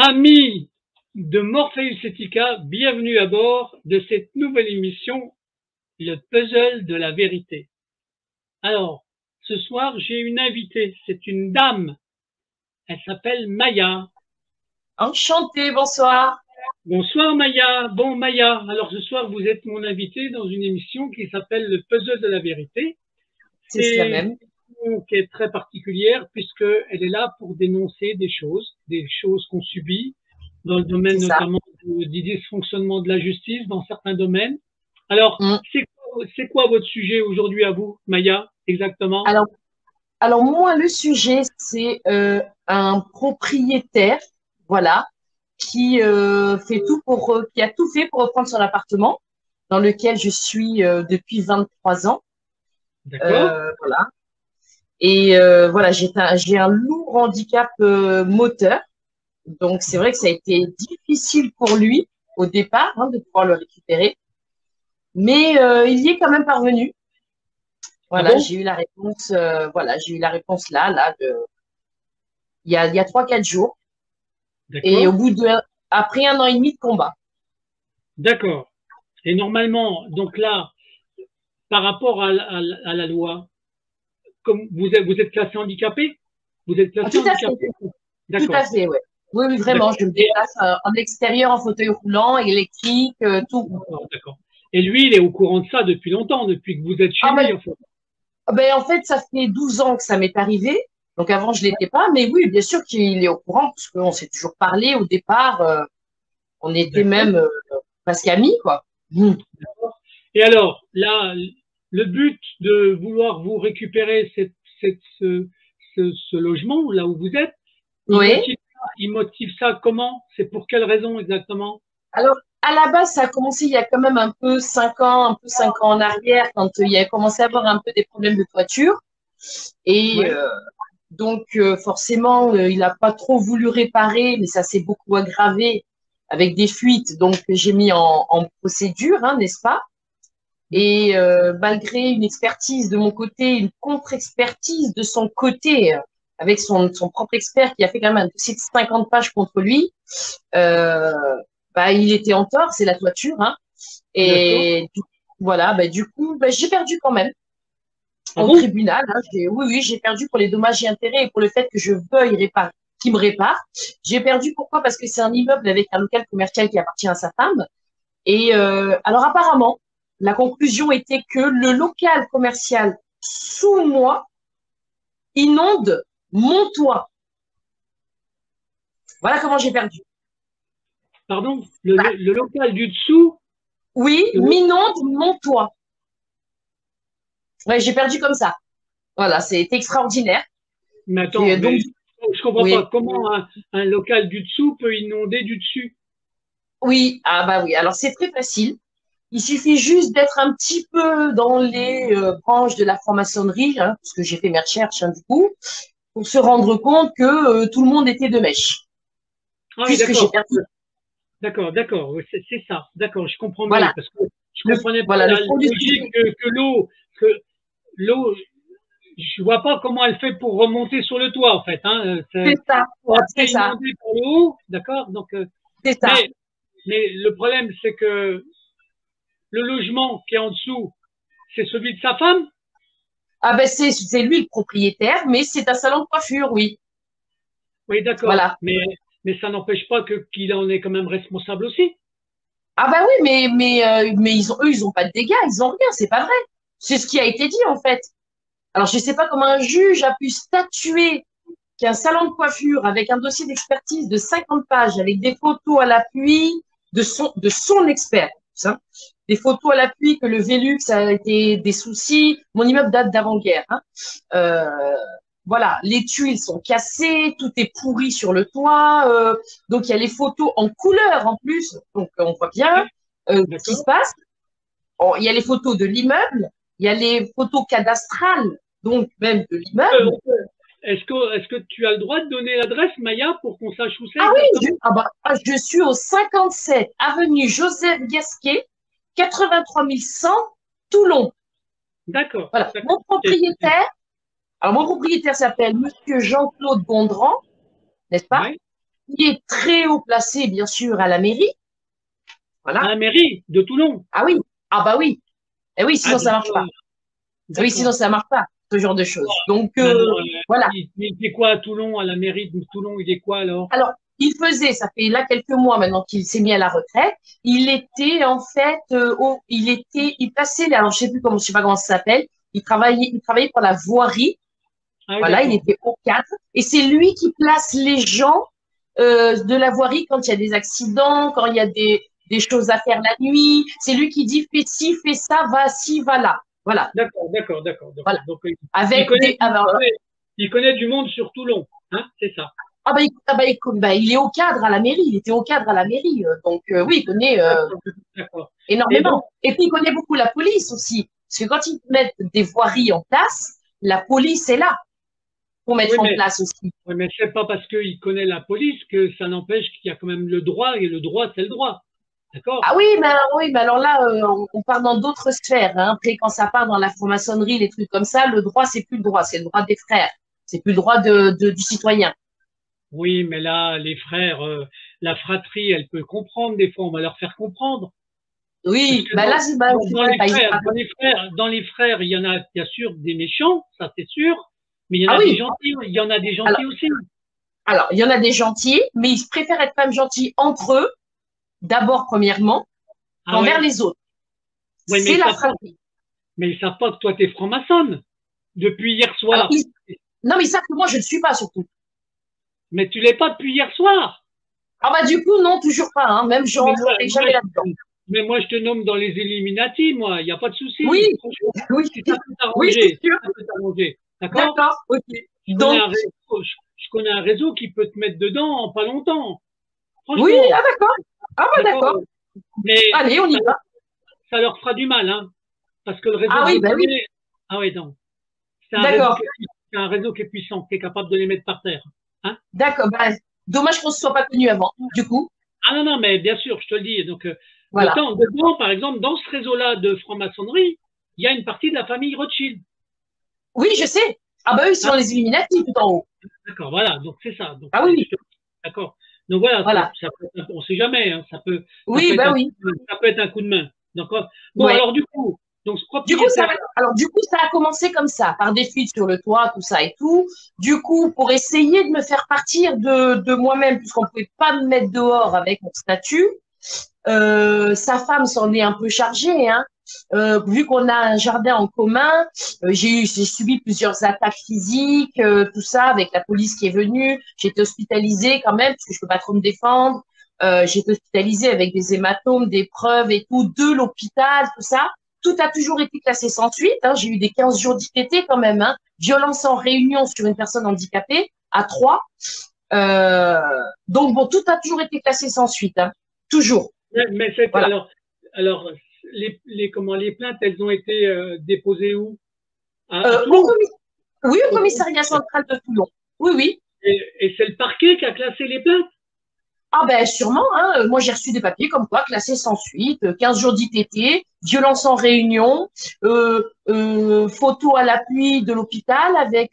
Amis de Morpheus Etica, bienvenue à bord de cette nouvelle émission, le puzzle de la vérité. Alors, ce soir, j'ai une invitée, c'est une dame, elle s'appelle Maya. Enchantée, bonsoir. Bonsoir Maya. Bon Maya, alors ce soir, vous êtes mon invitée dans une émission qui s'appelle le puzzle de la vérité. C'est cela C'est une même. émission qui est très particulière puisqu'elle est là pour dénoncer des choses qu'on subit, dans le domaine C'est ça. notamment du dysfonctionnement de la justice dans certains domaines. Alors, Mm. c'est quoi votre sujet aujourd'hui à vous, Maya, exactement? Alors, alors moi, le sujet, c'est un propriétaire, voilà, qui fait tout qui a tout fait pour reprendre son appartement, dans lequel je suis depuis 23 ans. D'accord? Voilà. Et voilà, j'ai un lourd handicap moteur. Donc, c'est vrai que ça a été difficile pour lui au départ de pouvoir le récupérer. Mais il y est quand même parvenu. Ah Voilà, bon? j'ai eu la réponse, j'ai eu la réponse il y a 3, 4 jours. Et D'accord? après 1 an et demi de combat. D'accord. Et normalement, donc là, par rapport à la loi, comme vous êtes classé handicapé? Vous êtes Ah, classé tout à fait, handicapé? tout à D'accord. fait, ouais. Oui, oui, vraiment, D'accord. je me déplace en extérieur, en fauteuil roulant, électrique, tout. D'accord. Et lui, il est au courant de ça depuis longtemps, depuis que vous êtes chez Ah lui, en fait. en fait, ça fait 12 ans que ça m'est arrivé. Donc avant, je l'étais pas, mais oui, bien sûr qu'il est au courant, parce qu'on s'est toujours parlé au départ. On était D'accord. même presque amis, quoi. Mm. D'accord. Et alors, là, le but de vouloir vous récupérer ce logement, là où vous êtes, Oui. il motive ça comment? C'est pour quelle raison exactement? Alors, à la base, ça a commencé il y a quand même un peu 5 ans, un peu 5 ans en arrière, quand il y a commencé à avoir un peu des problèmes de toiture. Et Ouais. donc, forcément, il n'a pas trop voulu réparer, mais ça s'est beaucoup aggravé avec des fuites. Donc, j'ai mis en procédure, n'est-ce pas? Et malgré une expertise de mon côté, une contre-expertise de son côté, avec son propre expert qui a fait quand même un dossier de 50 pages contre lui, euh, il était en tort, c'est la toiture. D'accord. Et voilà, du coup, j'ai perdu quand même Ah au bon? tribunal. Oui, oui, j'ai perdu pour les dommages et intérêts et pour le fait que je veuille réparer, qu'il me répare. J'ai perdu pourquoi? Parce que c'est un immeuble avec un local commercial qui appartient à sa femme. Et alors apparemment, la conclusion était que le local commercial sous moi inonde mon toit. Voilà comment j'ai perdu. Pardon? Le local du dessous? Oui, le- m'inonde mon toit. Ouais, j'ai perdu comme ça. Voilà, c'était extraordinaire. Mais attends, Donc, mais je comprends oui, pas. Comment un local du dessous peut inonder du dessus? oui, ah bah oui. Alors, c'est très facile. Il suffit juste d'être un petit peu dans les branches de la franc-maçonnerie, parce que j'ai fait mes recherches, du coup, pour se rendre compte que tout le monde était de mèche, Ah oui, puisque j'ai d'accord. perdu. D'accord. Oui, c'est ça. D'accord, je comprends mieux Voilà, parce que je comprenais pas le la fond du logique sujet. que l'eau, je vois pas comment elle fait pour remonter sur le toit en fait. C'est ça, c'est Après ça, inondé par le haut, d'accord. Donc, c'est ça. mais le problème c'est que le logement qui est en dessous, c'est celui de sa femme. Ah ben c'est lui le propriétaire, mais c'est un salon de coiffure, oui. Oui, d'accord. Voilà. Mais ça n'empêche pas que qu'il en est quand même responsable aussi. Ah bah oui, mais ils ont pas de dégâts, ils ont rien, c'est pas vrai. C'est ce qui a été dit en fait. Alors je sais pas comment un juge a pu statuer qu'un salon de coiffure avec un dossier d'expertise de 50 pages, avec des photos à l'appui de son expert, des photos à l'appui que le Velux a été des soucis. Mon immeuble date d'avant-guerre. Euh, voilà, les tuiles sont cassées, tout est pourri sur le toit. Donc il y a les photos en couleur en plus, donc on voit bien ce qui se D'accord. passe. Il y a les photos de l'immeuble, il y a les photos cadastrales, donc même de l'immeuble. Est-ce que tu as le droit de donner l'adresse Maya pour qu'on sache où c'est Ah oui, exactement? je suis au 57 avenue Joseph Gasquet, 83 100, Toulon. D'accord, Voilà. d'accord. Mon propriétaire s'appelle Monsieur Jean-Claude Gondran, n'est-ce pas? Ouais, qui est très haut placé, bien sûr, à la mairie. À Voilà. la mairie de Toulon. Ah oui. Ah bah oui. Et oui, Ah, sinon ça marche pas. Oui, sinon d'accord. ça marche pas, ce genre de choses. Donc, Maintenant, voilà. il fait quoi à Toulon, à la mairie de Toulon, il est quoi alors? Alors, il faisait, ça fait là quelques mois maintenant qu'il s'est mis à la retraite. Il était en fait, il passait, alors je sais plus comment, je sais pas comment ça s'appelle. Il travaillait pour la voirie. Ah oui, Voilà, il d'accord. était au cadre. Et c'est lui qui place les gens de la voirie quand il y a des accidents, quand il y a des choses à faire la nuit. C'est lui qui dit fais ci, fais ça, va ci, va là. Voilà, D'accord, d'accord, d'accord, voilà. d'accord. Donc, Avec des, alors, il connaît du monde sur Toulon, hein, c'est ça. il est au cadre à la mairie. Il était au cadre à la mairie. Donc, oui, il connaît D'accord, d'accord. Et donc, énormément. Et puis, il connaît beaucoup la police aussi. Parce que quand ils mettent des voiries en place, la police est là pour oui, mettre en place aussi. mais c'est pas parce qu'il connaît la police que ça n'empêche qu'il y a quand même le droit, et le droit, c'est le droit. D'accord? Ah oui, mais alors là, on part dans d'autres sphères. Hein. Après, quand ça part dans la franc-maçonnerie, les trucs comme ça, le droit, c'est plus le droit, c'est le droit des frères. C'est plus le droit du citoyen. Oui, mais là, les frères, la fratrie, elle peut comprendre des fois, on va leur faire comprendre. Parce Oui, que bah là, c'est dans les pas, frères, il y en a bien sûr des méchants, ça c'est sûr, mais il y en ah a des oui, gentils, il y en a des alors, gentils aussi. alors, il y en a des gentils, mais ils préfèrent être quand même gentils entre eux, d'abord, premièrement, Ah qu'envers ouais? les autres. Oui, C'est la fratrie. mais ils savent pas que toi t'es franc-maçonne depuis hier Alors, soir. non, mais ça, que moi, je ne suis pas, surtout. Mais tu l'es pas depuis hier soir. Ah bah, du coup, non, toujours pas, hein. Même, je Mais rentrerai jamais là-dedans. moi, je te nomme dans les Illuminati, moi, il n'y a pas de souci. Oui, Franchement, oui, si ça peut oui, c'est t'arranger, si sûr. ça peut t'arranger. D'accord? D'accord, ok. Je connais Donc, un réseau, je connais un réseau qui peut te mettre dedans en pas longtemps. oui, ah Franchement, d'accord. Ah bah d'accord? d'accord. Mais Allez, on y ça, va. ça leur fera du mal, hein. Parce que le réseau Ah que je oui, bah oui, connais, ah oui, non. d'accord. C'est un réseau qui est puissant, qui est capable de les mettre par terre. Hein? D'accord. Bah, dommage qu'on ne se soit pas connus avant. Du coup, Ah non, non, mais bien sûr, je te le dis. Donc, voilà. dedans, par exemple, dans ce réseau-là de franc-maçonnerie, il y a une partie de la famille Rothschild. Oui, je sais. Ah bah eux, ils sont Hein? dans les Illuminati tout en haut. D'accord, voilà, donc c'est ça. Donc, Ah oui, oui, d'accord. Donc voilà, voilà. on sait jamais, hein, ça peut Oui, être bah un, oui. ça peut être un coup de main. D'accord. Bon, Ouais. alors du coup, donc ce Du coup, propriétaire, ça a commencé comme ça, par des fuites sur le toit, tout ça et tout. Du coup, pour essayer de me faire partir de moi-même, puisqu'on ne pouvait pas me mettre dehors avec mon statut, sa femme s'en est un peu chargée, hein. Vu qu'on a un jardin en commun, j'ai subi plusieurs attaques physiques, tout ça, avec la police qui est venue. J'ai été hospitalisée quand même, parce que je peux pas trop me défendre. J'ai été hospitalisée avec des hématomes, des preuves et tout, de l'hôpital, tout ça. Tout a toujours été classé sans suite. Hein. J'ai eu des 15 jours d'ITT quand même. Hein. Violence en réunion sur une personne handicapée à 3. Euh, donc bon, tout a toujours été classé sans suite. Hein. Toujours. mais Voilà. alors comment les plaintes, elles ont été déposées où? À Euh, au Toulon. commis- oui, au Au- commissariat central de Toulon. Oui, oui. et c'est le parquet qui a classé les plaintes. Ah ben sûrement, hein. Moi j'ai reçu des papiers comme quoi classé sans suite, 15 jours d'ITT, violence en réunion, photo à l'appui de l'hôpital avec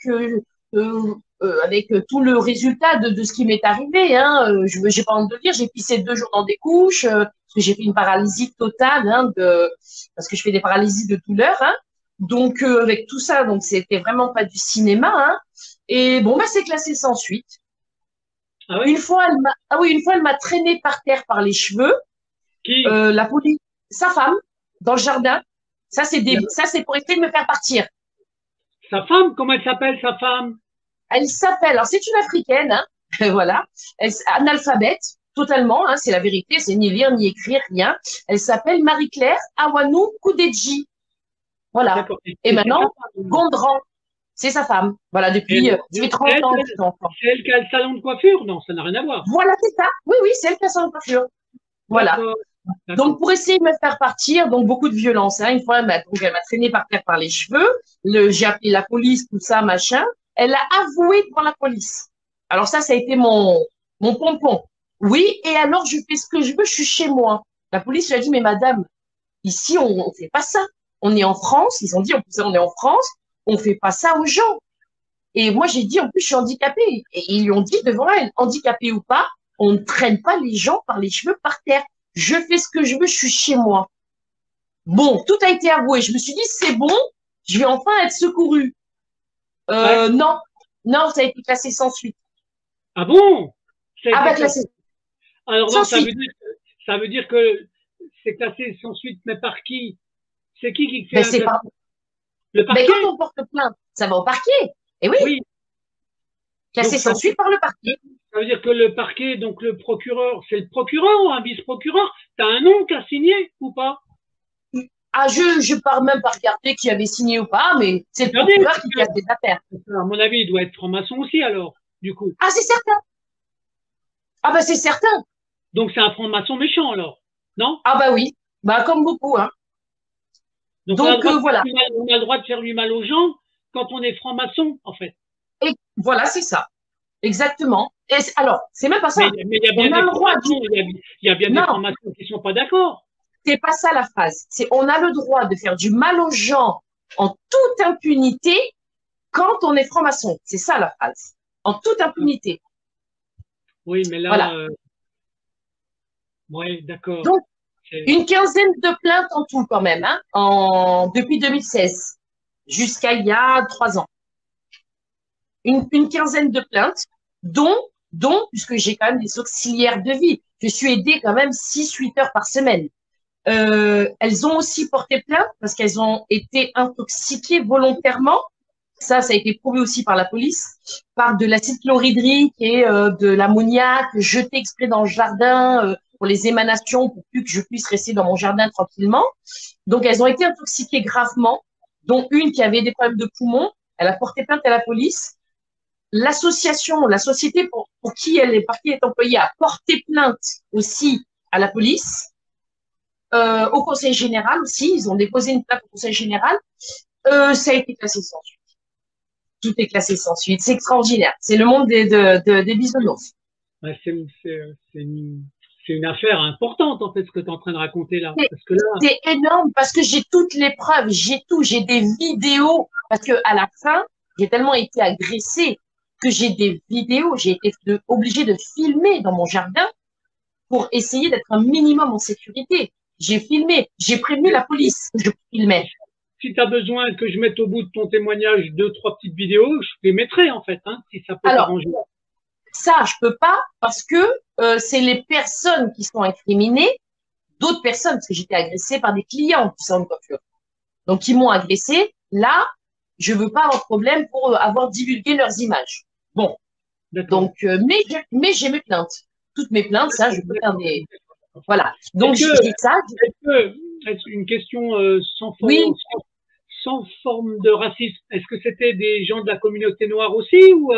tout le résultat de ce qui m'est arrivé. Hein. J'ai pas honte de le dire, j'ai pissé 2 jours dans des couches, parce que j'ai fait une paralysie totale, hein, parce que je fais des paralysies de douleur. Hein. Donc avec tout ça, donc c'était vraiment pas du cinéma. Hein. Et bon, bah c'est classé sans suite. Ah oui? Une fois, elle m'a traîné par terre par les cheveux. Qui? La police, sa femme, dans le jardin. Ça, c'est pour essayer de me faire partir. Sa femme? Comment elle s'appelle, sa femme? Elle s'appelle, alors c'est une africaine, hein, voilà, analphabète, totalement, hein, c'est la vérité, c'est ni lire ni écrire, rien. Elle s'appelle Marie-Claire Awanou Koudeji. Voilà. D'accord. Et C'est sa maintenant, femme. Gondran, c'est sa femme. Voilà, depuis, ça fait 30 ans qu'ils sont ensemble. C'est elle qui a le salon de coiffure? Non, ça n'a rien à voir. Voilà, c'est ça. Oui, oui, c'est elle qui a son coiffure. Voilà. D'accord, Donc, d'accord. pour essayer de me faire partir, donc beaucoup de violence. Hein. Une fois, elle m'a traîné par terre par les cheveux. J'ai appelé la police, tout ça, machin. Elle a avoué devant la police. Alors ça a été mon pompon. Oui, et alors je fais ce que je veux, je suis chez moi. La police lui a dit, mais madame, ici, on fait pas ça. On est en France. Ils ont dit, on est en France, on fait pas ça aux gens. Et moi, j'ai dit, en plus, je suis handicapée. Et ils lui ont dit devant elle, handicapée ou pas, on ne traîne pas les gens par les cheveux par terre. Je fais ce que je veux, je suis chez moi. Bon, tout a été avoué. Je me suis dit, c'est bon, je vais enfin être secourue. Ouais. Non, non, ça a été classé sans suite. Ah bon? Ça a Ah été bah classé. classé Alors sans donc suite. ça veut dire que c'est classé sans suite, mais par qui? C'est qui fait Ben un c'est pas. classement? Le Mais parquet? quand on porte plainte, ça va au parquet. Et oui, Oui. classé Donc sans suite par le parquet. ça veut dire que le parquet, donc le procureur, c'est le procureur ou un vice-procureur? T'as un nom qu'à signer ou pas? Ah, je pars même pas regarder qui avait signé ou pas, mais c'est le Regardez, procureur qui classe des affaires. à mon avis, il doit être franc-maçon aussi alors, du coup. Ah, c'est certain. Ah bah c'est certain. Donc c'est un franc-maçon méchant alors, non? Ah bah oui. Bah comme beaucoup, hein. Donc on a le Donc droit de faire voilà. du mal, on a le droit de faire du mal aux gens quand on est franc-maçon, en fait. Et voilà, c'est ça. Exactement. Et alors, c'est même pas ça. Mais il y a bien On a des le droit francs-maçons, il y a bien des Non, francs-maçons qui sont pas d'accord. c'est pas ça la phrase. C'est on a le droit de faire du mal aux gens en toute impunité quand on est franc-maçon. C'est ça la phrase. En toute impunité. Oui, mais là, Voilà. ouais, d'accord. Donc, une quinzaine de plaintes en tout quand même, hein, depuis 2016 jusqu'à il y a 3 ans. Une quinzaine de plaintes, puisque j'ai quand même des auxiliaires de vie, je suis aidée quand même 6-8 heures par semaine. Elles ont aussi porté plainte parce qu'elles ont été intoxiquées volontairement. Ça a été prouvé aussi par la police, par de l'acide chlorhydrique et de l'ammoniac jeté exprès dans le jardin pour les émanations, pour plus que je puisse rester dans mon jardin tranquillement. Donc, elles ont été intoxiquées gravement, dont une qui avait des problèmes de poumons. Elle a porté plainte à la police. L'association, la société pour qui elle est, par qui elle est employée, a porté plainte aussi à la police. Au Conseil général aussi, ils ont déposé une plainte au Conseil général. Ça a été classé sans suite. Tout est classé sans suite. C'est extraordinaire. C'est le monde des bisounours. Ouais, c'est une affaire importante, en fait, ce que tu es en train de raconter là. Parce que là, C'est énorme parce que j'ai toutes les preuves, j'ai tout, j'ai des vidéos. Parce que à la fin, j'ai tellement été agressée que j'ai des vidéos. J'ai été obligée de filmer dans mon jardin pour essayer d'être un minimum en sécurité. J'ai filmé, j'ai prévenu la police que je filmais. si tu as besoin que je mette au bout de ton témoignage deux, trois petites vidéos, je les mettrai, en fait, hein, si ça peut Alors, t'arranger. ça, je peux pas parce que c'est les personnes qui sont incriminées, d'autres personnes, parce que j'étais agressée par des clients du salon de coiffure. Donc, ils m'ont agressée. Là, je veux pas avoir de problème pour avoir divulgué leurs images. Bon, donc, mais j'ai mes plaintes. Toutes mes plaintes, ça, je peux faire des... Voilà. Donc, je dis ça. Est-ce une question Oui. sans forme de racisme? Est-ce que c'était des gens de la communauté noire aussi ou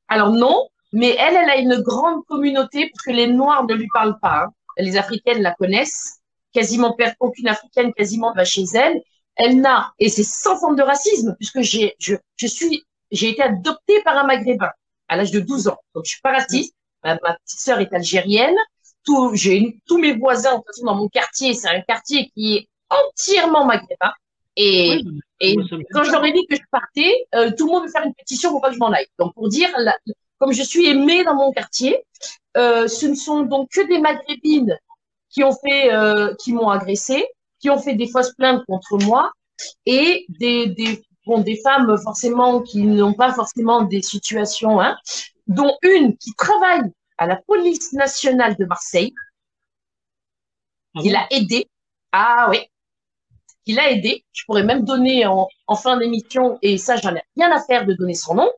Alors non, mais elle a une grande communauté parce que les Noirs ne lui parlent pas. Hein. Les Africaines la connaissent. Quasiment aucune Africaine quasiment va chez elle. Elle n'a, et c'est sans forme de racisme, puisque j'ai été adoptée par un Maghrébin à l'âge de 12 ans. Donc je suis pas raciste. Ma petite sœur est algérienne. Tous mes voisins, de toute façon, dans mon quartier, c'est un quartier qui est entièrement maghrébin. Et, oui, et quand je leur ai dit que je partais, tout le monde veut faire une pétition pour pas que je m'en aille. Donc, pour dire, comme je suis aimée dans mon quartier, ce ne sont donc que des maghrébines qui m'ont agressée, qui ont fait des fausses plaintes contre moi et des femmes forcément qui n'ont pas forcément des situations, hein, dont une qui travaille à la police nationale de Marseille, qui l'a aidé. Ah oui, qui l'a aidé. Je pourrais même donner en fin d'émission, et ça, j'en ai rien à faire de donner son nom.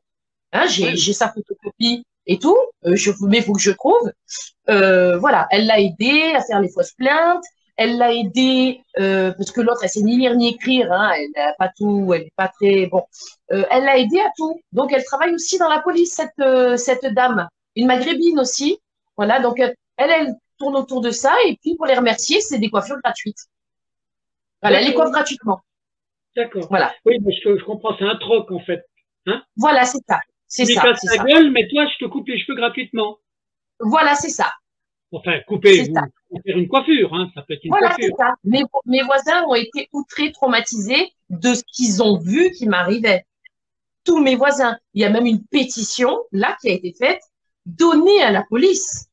Hein, j'ai sa photocopie et tout, mais il faut que je trouve. Voilà, elle l'a aidé à faire les fausses plaintes. Elle l'a aidé parce que l'autre, elle sait ni lire ni écrire. Hein, elle n'a pas tout, elle n'est pas très bon. Elle l'a aidé à tout. Donc, elle travaille aussi dans la police, cette dame, une maghrébine aussi. Voilà, donc elle tourne autour de ça. Et puis, pour les remercier, c'est des coiffures gratuites. Voilà, elle les coiffe gratuitement. D'accord. Voilà. Oui, mais je comprends, c'est un troc en fait. Hein, voilà, c'est ça. C'est ça. Tu me casses la gueule, mais toi, je te coupe les cheveux gratuitement. Voilà, c'est ça. Enfin, couper, vous faire une coiffure, hein, ça peut être une coiffure. Voilà, c'est ça. Mes voisins ont été outrés, traumatisés de ce qu'ils ont vu qui m'arrivait. Tous mes voisins. Il y a même une pétition, là, qui a été faite donner à la police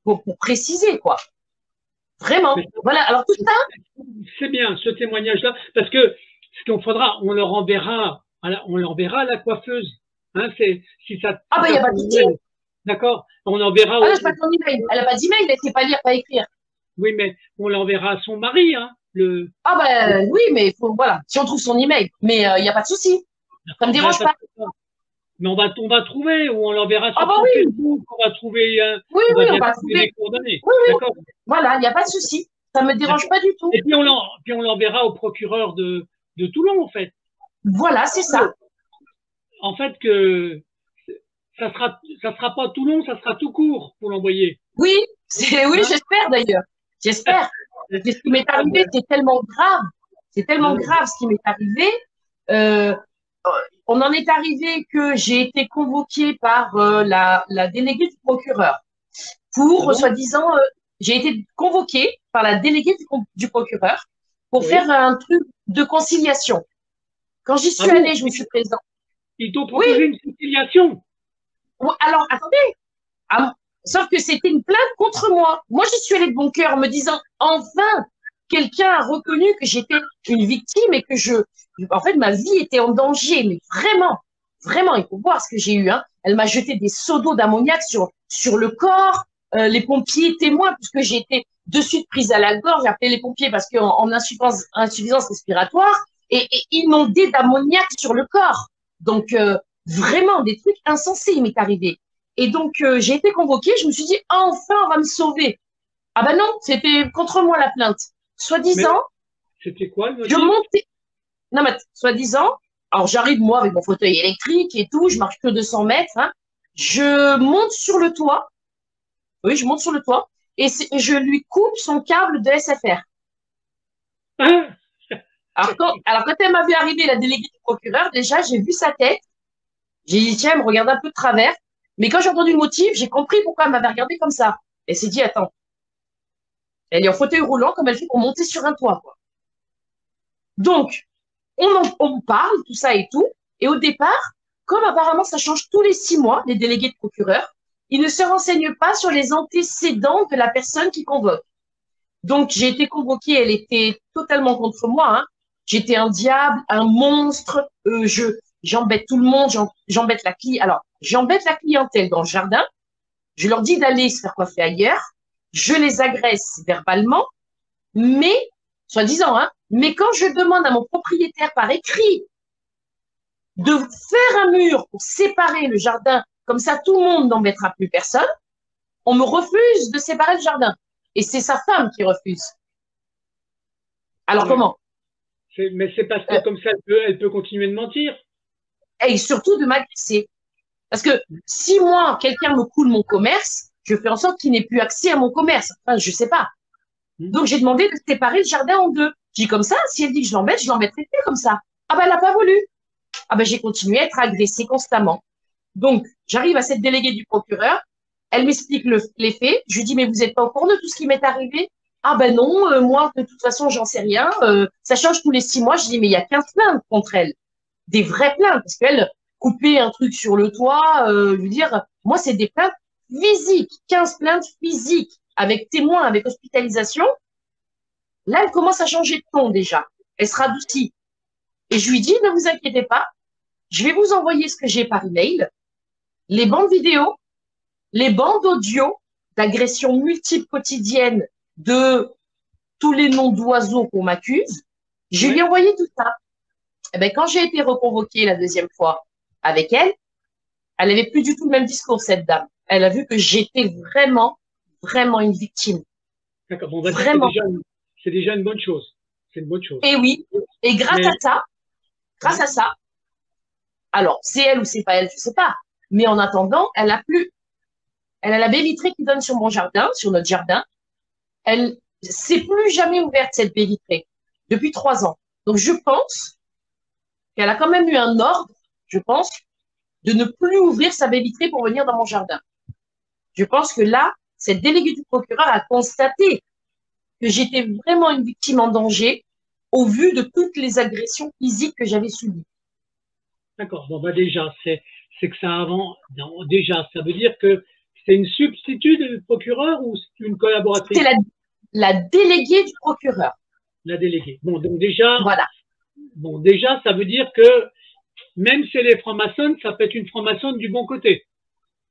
pour préciser, quoi. Vraiment. Voilà. Alors, tout ça. C'est bien, ce témoignage-là, parce que ce qu'on fera, on leur enverra à la coiffeuse. Hein, si ça, Ah, ben, il n'y a pas de souci. D'accord? On enverra. Ah, non, c'est pas ton email. Elle n'a pas d'email, elle ne sait pas lire, pas écrire. Oui, mais on l'enverra à son mari, hein, Ah, ben, oui, mais voilà. Si on trouve son email. Mais il n'y a pas de souci. Ça ne me dérange pas. Mais on va trouver, ou on l'enverra sur son Facebook, on va trouver, oui, on va trouver les coordonnées. Oui, oui. D'accord? Voilà, il n'y a pas de souci. Ça ne me dérange pas du tout. Et puis on l'enverra au procureur de Toulon, en fait. Voilà, c'est ça. En fait, que ça sera pas Toulon, ça sera tout court pour l'envoyer. Oui, j'espère d'ailleurs. J'espère. Ce qui m'est arrivé, c'est tellement grave. C'est tellement grave ce qui m'est arrivé. On en est arrivé que j'ai été convoquée par la déléguée du procureur pour, soi-disant, j'ai été convoquée par la déléguée du procureur pour faire un truc de conciliation. Quand j'y suis allée, je me suis présentée. Ils t'ont proposé une conciliation. Alors, attendez. Sauf que c'était une plainte contre moi. Moi, j'y suis allée de bon cœur en me disant, enfin, quelqu'un a reconnu que j'étais une victime et que en fait, ma vie était en danger. Mais vraiment, vraiment, il faut voir ce que j'ai eu. Hein. Elle m'a jeté des seaux d'eau d'ammoniac sur le corps. Les pompiers témoins, puisque j'ai été de suite prise à la gorge. J'ai appelé les pompiers parce qu'en insuffisance respiratoire et inondée d'ammoniac sur le corps. Donc, vraiment, des trucs insensés, il m'est arrivé. Et donc, j'ai été convoquée. Je me suis dit, enfin, on va me sauver. Ah ben non, c'était contre moi la plainte. Soi-disant. C'était quoi le motif? Je montais. Non, mais soi-disant. Alors, j'arrive, moi, avec mon fauteuil électrique et tout. Je marche que 200 mètres. Hein. Je monte sur le toit. Oui, je monte sur le toit. Et je lui coupe son câble de SFR. Alors, quand elle m'a vu arriver, la déléguée du procureur, déjà, j'ai vu sa tête. J'ai dit, tiens, elle me regarde un peu de travers. Mais quand j'ai entendu le motif, j'ai compris pourquoi elle m'avait regardé comme ça. Elle s'est dit, attends, elle est en fauteuil roulant comme elle fait pour monter sur un toit. Quoi. Donc, on parle, tout ça et tout. Et au départ, comme apparemment ça change tous les 6 mois, les délégués de procureur, ils ne se renseignent pas sur les antécédents de la personne qui convoque. Donc, j'ai été convoquée, elle était totalement contre moi. Hein. J'étais un diable, un monstre. J'embête tout le monde, j'embête la clientèle. Alors, j'embête la clientèle dans le jardin. Je leur dis d'aller se faire coiffer ailleurs. Je les agresse verbalement. Mais, soi-disant, hein, mais quand je demande à mon propriétaire par écrit de faire un mur pour séparer le jardin, comme ça tout le monde n'embêtera plus personne, on me refuse de séparer le jardin. Et c'est sa femme qui refuse. Alors comment? Mais c'est parce que comme ça, elle peut continuer de mentir. Et surtout de m'agresser. Parce que si moi, quelqu'un me coule mon commerce, je fais en sorte qu'il n'ait plus accès à mon commerce. Enfin, je sais pas. Donc, j'ai demandé de séparer le jardin en deux. J'ai dit comme ça, si elle dit que je l'embêterai plus comme ça. Ah ben, elle n'a pas voulu. Ah ben, j'ai continué à être agressée constamment. Donc, j'arrive à cette déléguée du procureur. Elle m'explique les faits. Je lui dis, mais vous n'êtes pas au courant de tout ce qui m'est arrivé? Ah ben non, moi, de toute façon, j'en sais rien. Ça change tous les 6 mois. Je dis, mais il y a 15 plaintes contre elle. Des vraies plaintes. Parce qu'elle, couper un truc sur le toit, je veux dire, moi, c'est des plaintes physiques. 15 plaintes physiques. Avec témoins, avec hospitalisation. Là, elle commence à changer de ton déjà. Elle sera adoucie. Et je lui dis, ne vous inquiétez pas. Je vais vous envoyer ce que j'ai par email. Les bandes vidéo, les bandes audio d'agressions multiples quotidiennes de tous les noms d'oiseaux qu'on m'accuse. Je lui ai envoyé tout ça. Et ben, quand j'ai été reconvoquée la deuxième fois avec elle, elle n'avait plus du tout le même discours, cette dame. Elle a vu que j'étais vraiment, vraiment une victime. D'accord. Bon, c'est déjà une bonne chose. C'est une bonne chose. Et oui. Et grâce à ça, alors, c'est elle ou c'est pas elle, je sais pas. Mais en attendant, elle a la baie vitrée qui donne sur mon jardin, sur notre jardin. Elle s'est plus jamais ouverte, cette baie vitrée, depuis 3 ans. Donc, je pense qu'elle a quand même eu un ordre, je pense, de ne plus ouvrir sa baie vitrée pour venir dans mon jardin. Je pense que là, cette déléguée du procureur a constaté que j'étais vraiment une victime en danger au vu de toutes les agressions physiques que j'avais subies. D'accord. Bon, bah déjà, c'est que ça avant, non, déjà, ça veut dire que c'est une substitut du procureur ou c'est une collaboratrice? C'est la déléguée du procureur. La déléguée. Bon, donc déjà, Voilà. bon, déjà, ça veut dire que même si elle est franc-maçonne, ça peut être une franc-maçonne du bon côté.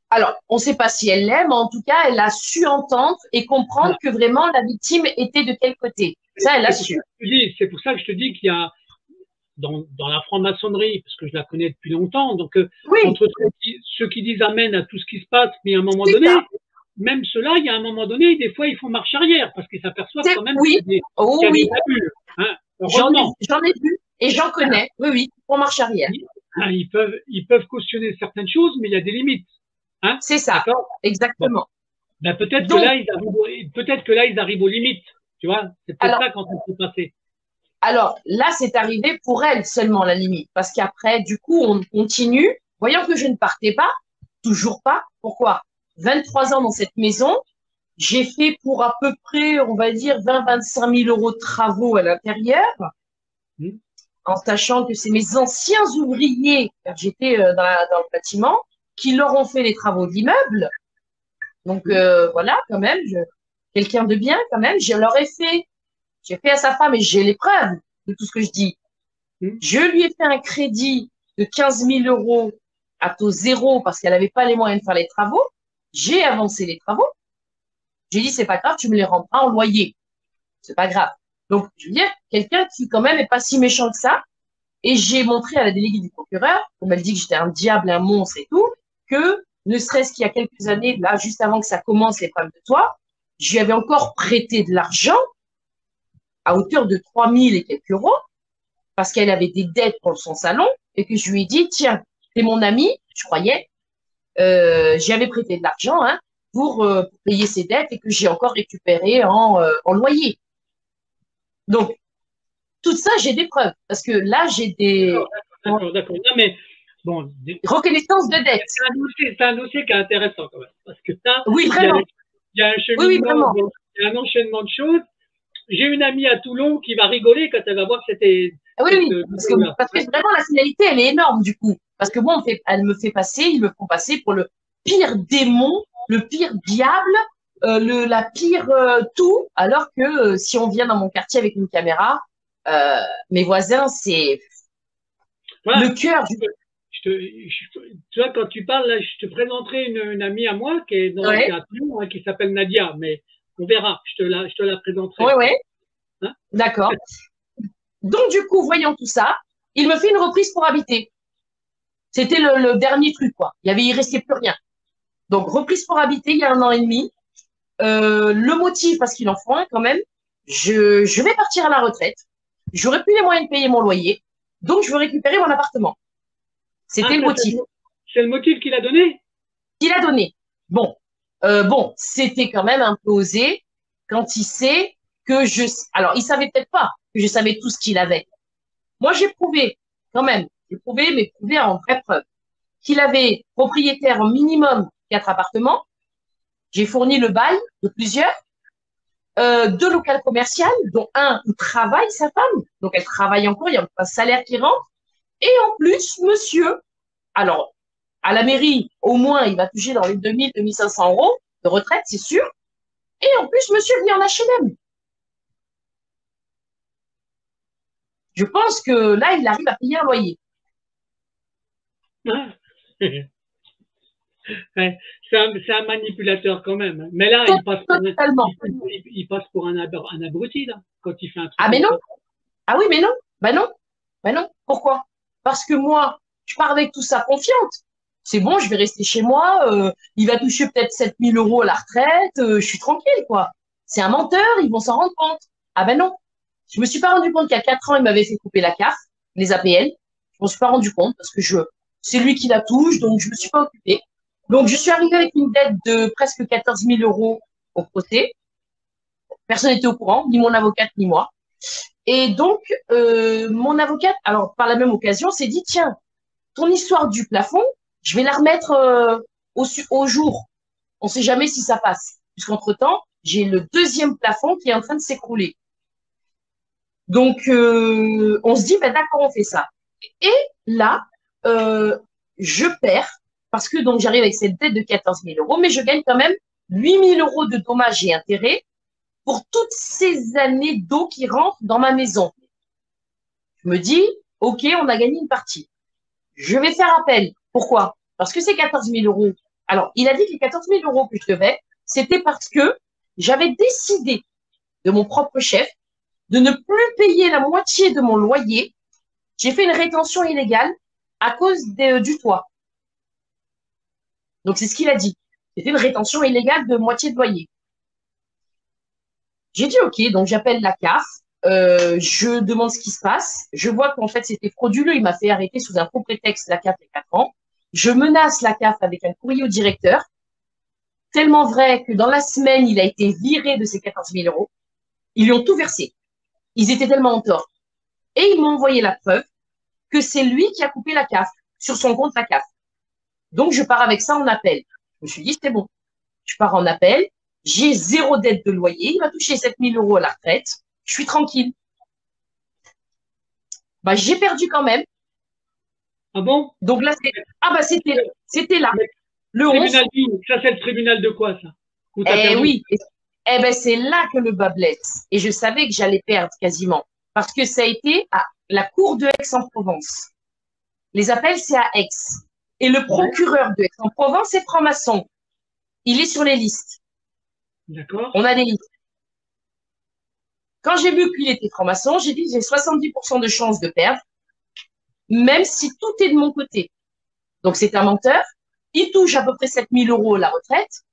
Alors, on ne sait pas si elle l'aime, en tout cas, elle a su entendre et comprendre que vraiment la victime était de quel côté. Ça, elle a su. C'est pour ça que je te dis qu'il y a dans la franc-maçonnerie, parce que je la connais depuis longtemps, donc Oui, entre ceux qui disent amen à tout ce qui se passe, mais à un moment donné, ça. même ceux-là, il y a un moment donné, des fois, ils font marche arrière parce qu'ils s'aperçoivent quand même Oui, qu'il y a oh des oui, abus. Hein, j'en heureusement. ai vu et j'en connais. Oui, oui, on marche arrière. Ils peuvent cautionner certaines choses, mais il y a des limites. Hein, c'est ça, d'accord. exactement. Bon. Ben, peut-être que là, ils arrivent aux limites. Tu vois, c'est peut-être ça quand on peut passer. Alors là, c'est arrivé pour elle seulement la limite, parce qu'après, du coup, on continue. Voyant que je ne partais pas, toujours pas. Pourquoi? 23 ans dans cette maison, j'ai fait pour à peu près, on va dire, 20-25 000 euros de travaux à l'intérieur, en sachant que c'est mes anciens ouvriers, quand j'étais dans le bâtiment, qui leur ont fait les travaux de l'immeuble. Donc voilà, quand même, quelqu'un de bien, quand même, je leur ai fait. J'ai fait à sa femme et j'ai les preuves de tout ce que je dis. Je lui ai fait un crédit de 15 000 euros à taux zéro parce qu'elle n'avait pas les moyens de faire les travaux. J'ai avancé les travaux. J'ai dit, c'est pas grave, tu me les rendras en loyer. C'est pas grave. Donc, je veux dire, quelqu'un qui quand même est pas si méchant que ça. Et j'ai montré à la déléguée du procureur, comme elle dit que j'étais un diable, un monstre et tout, que ne serait-ce qu'il y a quelques années, là, juste avant que ça commence, les problèmes de toi, je lui avais encore prêté de l'argent à hauteur de 3 000 et quelques euros parce qu'elle avait des dettes pour son salon et que je lui ai dit, tiens, t'es mon ami, je croyais, j'y avais prêté de l'argent pour payer ses dettes et que j'ai encore récupéré en loyer. Donc, tout ça, j'ai des preuves parce que là, j'ai des D'accord. Non, mais bon, reconnaissances de dettes. C'est un dossier qui est intéressant quand même parce que ça, oui, vraiment. Il y a un cheminement, oui, vraiment. Il y a un enchaînement de choses. J'ai une amie à Toulon qui va rigoler quand elle va voir que c'était. Oui, parce que vraiment la finalité, elle est énorme du coup. Parce que moi, ils me font passer pour le pire démon, le pire diable, la pire tout, alors que si on vient dans mon quartier avec une caméra, mes voisins, c'est voilà. le cœur. Tu vois, quand tu parles, là, je te présenterai une amie à moi qui est à Toulon, qui s'appelle Nadia, mais on verra, je te la présenterai. Oui. Hein, d'accord. Donc, du coup, voyant tout ça, il me fait une reprise pour habiter. C'était le dernier truc, quoi. Il restait plus rien. Donc, reprise pour habiter il y a 1 an et demi. Le motif, parce qu'il en faut un quand même, je vais partir à la retraite. J'aurai plus les moyens de payer mon loyer. Donc, je veux récupérer mon appartement. C'était le motif. C'est le motif qu'il a donné? Qu'il a donné. Bon, c'était quand même un peu osé quand il sait que alors, il savait peut-être pas que je savais tout ce qu'il avait. Moi, j'ai prouvé, quand même, mais prouvé en vraie preuve, qu'il avait propriétaire au minimum 4 appartements. J'ai fourni le bail de plusieurs, 2 locales commerciales, dont un où travaille sa femme. Donc, elle travaille encore, il y a un salaire qui rentre. Et en plus, monsieur, alors, à la mairie, au moins, il va toucher dans les 2 500 euros de retraite, c'est sûr. Et en plus, monsieur vit en HLM. Je pense que là, il arrive à payer un loyer. C'est un manipulateur quand même. Mais là, il passe pour un abruti, là, quand il fait un truc. Ah, mais non. Ah oui, mais non. Ben non. Pourquoi? Parce que moi, je pars avec tout ça confiante. C'est bon, je vais rester chez moi. Il va toucher peut-être 7 000 euros à la retraite. Je suis tranquille, quoi. C'est un menteur, ils vont s'en rendre compte. Ah ben non. Je me suis pas rendu compte qu'il y a 4 ans, il m'avait fait couper la CAF, les APL. Je me suis pas rendu compte parce que c'est lui qui la touche, donc je me suis pas occupée. Donc, je suis arrivée avec une dette de presque 14 000 euros au procès. Personne n'était au courant, ni mon avocate, ni moi. Et donc, mon avocate, alors par la même occasion, s'est dit, tiens, ton histoire du plafond, je vais la remettre au jour. On ne sait jamais si ça passe. Puisqu'entre-temps, j'ai le 2e plafond qui est en train de s'écrouler. Donc, on se dit, ben, d'accord, on fait ça. Et là, je perds parce que donc j'arrive avec cette dette de 14 000 euros, mais je gagne quand même 8 000 euros de dommages et intérêts pour toutes ces années d'eau qui rentrent dans ma maison. Je me dis, OK, on a gagné une partie. Je vais faire appel. Pourquoi? Parce que c'est 14 000 euros. Alors, il a dit que les 14 000 euros que je devais, c'était parce que j'avais décidé de mon propre chef de ne plus payer la moitié de mon loyer. J'ai fait une rétention illégale à cause du toit. Donc, c'est ce qu'il a dit. J'ai fait une rétention illégale de moitié de loyer. J'ai dit OK, donc j'appelle la CAF, je demande ce qui se passe. Je vois qu'en fait, c'était frauduleux. Il m'a fait arrêter sous un faux prétexte, la CAF, il y a 4 ans. Je menace la CAF avec un courrier au directeur. Tellement vrai que dans la semaine, il a été viré de ses 14 000 euros. Ils lui ont tout versé. Ils étaient tellement en tort. Et ils m'ont envoyé la preuve que c'est lui qui a coupé la CAF sur son compte la CAF. Donc, je pars avec ça en appel. Je me suis dit, c'est bon. Je pars en appel. J'ai 0 dette de loyer. Il m'a touché 7 000 euros à la retraite. Je suis tranquille. Bah, j'ai perdu quand même. Ah bon? Donc là, c'était là. Le 11. Ça, c'est le tribunal de quoi, ça? Oui. Eh ben, c'est là que le bas blesse. Et je savais que j'allais perdre quasiment. Parce que ça a été à la cour de Aix-en-Provence. Les appels, c'est à Aix. Et le procureur de Aix-en-Provence est franc-maçon. Il est sur les listes. D'accord. On a des listes. Quand j'ai vu qu'il était franc-maçon, j'ai dit j'ai 70% de chances de perdre, même si tout est de mon côté. Donc, c'est un menteur. Il touche à peu près 7 000 euros à la retraite.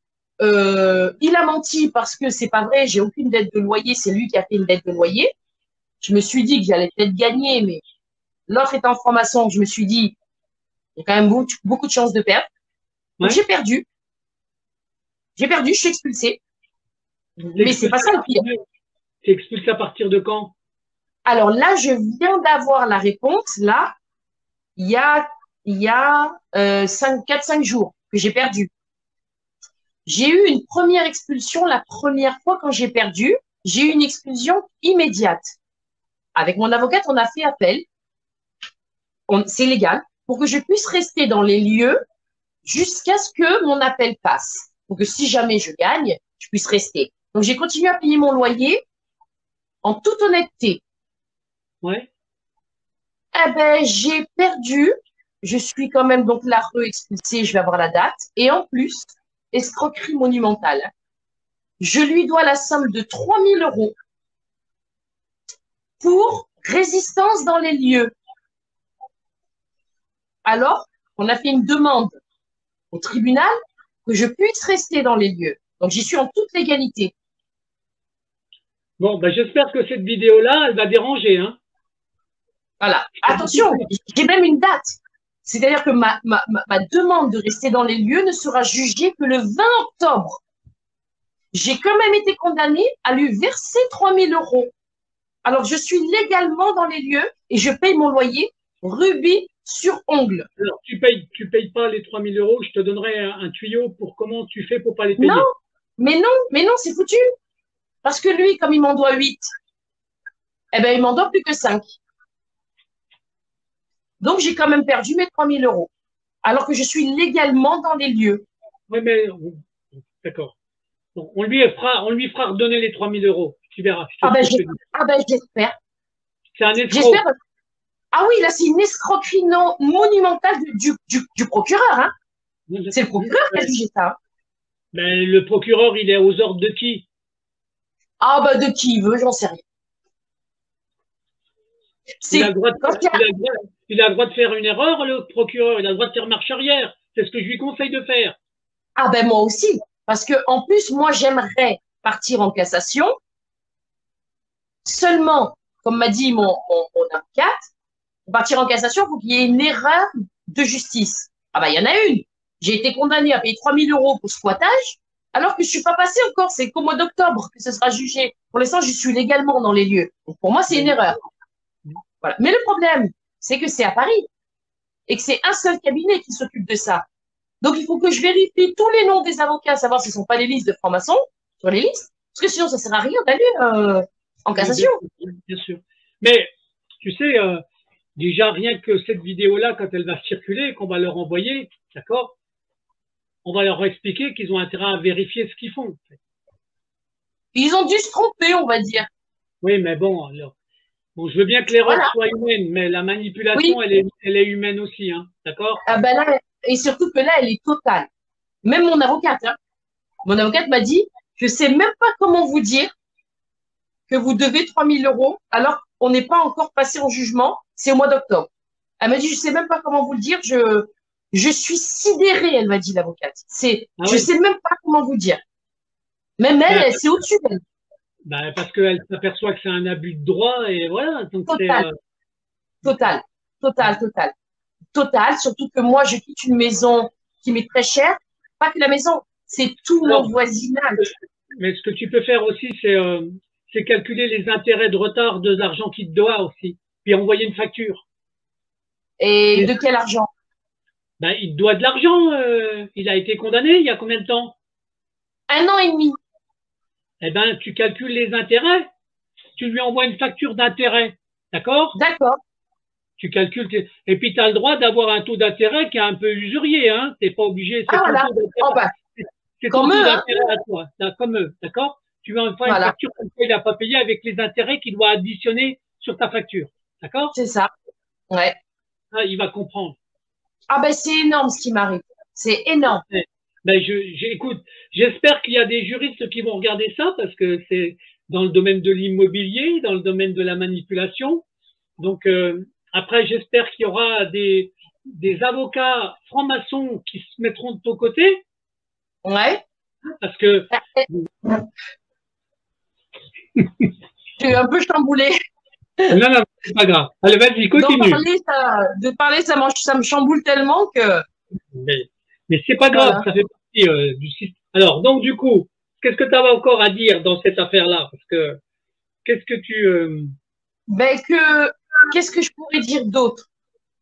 Il a menti parce que c'est pas vrai, j'ai aucune dette de loyer, c'est lui qui a fait une dette de loyer. Je me suis dit que j'allais peut-être gagner, mais l'autre étant franc-maçon, je me suis dit, il y a quand même beaucoup de chances de perdre. Donc, j'ai perdu. Je suis expulsée. Mais c'est pas ça le pire. T'es expulsé à partir de quand? Alors là, je viens d'avoir la réponse, là, il y a 4-5 jours que j'ai perdu. J'ai eu une première expulsion la première fois quand j'ai perdu. J'ai eu une expulsion immédiate. Avec mon avocate, on a fait appel. C'est légal pour que je puisse rester dans les lieux jusqu'à ce que mon appel passe. Pour que si jamais je gagne, je puisse rester. Donc, j'ai continué à payer mon loyer en toute honnêteté. Ouais. Eh ben, j'ai perdu. Je suis quand même donc là re-expulsée. Je vais avoir la date. Et en plus, escroquerie monumentale. Je lui dois la somme de 3 000 euros pour résistance dans les lieux. Alors, on a fait une demande au tribunal que je puisse rester dans les lieux. Donc, j'y suis en toute légalité. Bon, ben, j'espère que cette vidéo-là, elle va déranger, hein. Voilà. Attention, j'ai même une date. C'est-à-dire que ma demande de rester dans les lieux ne sera jugée que le 20 octobre. J'ai quand même été condamnée à lui verser 3 000 euros. Alors, je suis légalement dans les lieux et je paye mon loyer rubis sur ongle. Alors, tu payes pas les 3 000 euros, je te donnerai un tuyau pour comment tu fais pour pas les payer. Non, c'est foutu. Parce que lui, comme il m'en doit 8, eh ben, il m'en doit plus que 5. Donc, j'ai quand même perdu mes 3 000 euros. Alors que je suis légalement dans les lieux. Oui, mais, d'accord. Bon, on lui fera redonner les 3 000 euros. Tu verras. J'espère. C'est un escroc. Ah oui, là, c'est une escroquerie monumentale du procureur, hein. C'est le procureur qui a jugé ça. Ben, le procureur, il est aux ordres de qui? Ah, bah, de qui il veut, j'en sais rien. Il a le droit de faire une erreur, le procureur. Il a le droit de faire marche arrière. C'est ce que je lui conseille de faire. Ah, ben, moi aussi. Parce que, en plus, moi, j'aimerais partir en cassation. Seulement, comme m'a dit mon avocate, pour partir en cassation, il faut qu'il y ait une erreur de justice. Ah, ben, il y en a une. J'ai été condamnée à payer 3 000 euros pour squattage, alors que je suis pas passée encore. C'est qu'au mois d'octobre que ce sera jugé. Pour l'instant, je suis légalement dans les lieux. Donc, pour moi, c'est une erreur. Voilà. Mais le problème, c'est que c'est à Paris et que c'est un seul cabinet qui s'occupe de ça. Donc, il faut que je vérifie tous les noms des avocats, savoir s'ils ne sont pas les listes de francs-maçons sur les listes, parce que sinon, ça ne sert à rien d'aller en cassation. Bien sûr. Mais, tu sais, déjà rien que cette vidéo-là, quand elle va circuler, qu'on va leur envoyer, d'accord, on va leur expliquer qu'ils ont intérêt à vérifier ce qu'ils font. Ils ont dû se tromper, on va dire. Oui, mais bon, alors, bon, je veux bien que l'erreur Voilà. soit humaine, mais la Oui. manipulation, elle est humaine aussi, hein, d'accord? Ah ben là, et surtout que là, elle est totale. Même mon avocate, hein. Mon avocate m'a dit, je sais même pas comment vous dire que vous devez 3 000 € alors qu'on n'est pas encore passé en jugement. C'est au mois d'octobre. Elle m'a dit, je sais même pas comment vous le dire. Je suis sidérée, elle m'a dit, l'avocate. Ah Je oui, sais même pas comment vous dire. Même ben, elle, c'est au-dessus d'elle. ben, parce qu'elle s'aperçoit que c'est un abus de droit et voilà, donc c'est Total, total, total, total, total. Surtout que moi, je quitte une maison qui m'est très chère. Pas que la maison, c'est tout mon alors, voisinage. mais ce que tu peux faire aussi, c'est calculer les intérêts de retard de l'argent qu'il te doit aussi, puis envoyer une facture. Et Et, de quel argent? ben, il te doit de l'argent, il a été condamné il y a combien de temps? 1 an et demi. Eh ben, tu calcules les intérêts, tu lui envoies une facture d'intérêt, d'accord? D'accord. Tu calcules, et puis tu as le droit d'avoir un taux d'intérêt qui est un peu usurier, hein. T'es pas obligé, Ah, voilà. Oh, bah, c'est ton comme taux eux, hein. d'intérêt à toi, comme eux, d'accord? Tu lui envoies une Voilà. facture comme quoi il n'a pas payé avec les intérêts qu'il doit additionner sur ta facture, d'accord? C'est ça. Ouais. Ah, il va comprendre. Ah, ben, c'est énorme ce qui m'arrive. C'est énorme. Ben, écoute, j'espère qu'il y a des juristes qui vont regarder ça parce que c'est dans le domaine de l'immobilier, dans le domaine de la manipulation. Donc, après, j'espère qu'il y aura des avocats francs-maçons qui se mettront de ton côté Ouais. parce que, Je suis un peu chamboulée. non, non, c'est pas grave. Allez, vas-y, continue. De parler, ça me chamboule tellement que, Mais, mais c'est pas grave, voilà. ça fait partie du système. Alors, donc, du coup, qu'est-ce que tu as encore à dire dans cette affaire-là? Parce que, qu'est-ce que tu... Ben, qu'est-ce que je pourrais dire d'autre?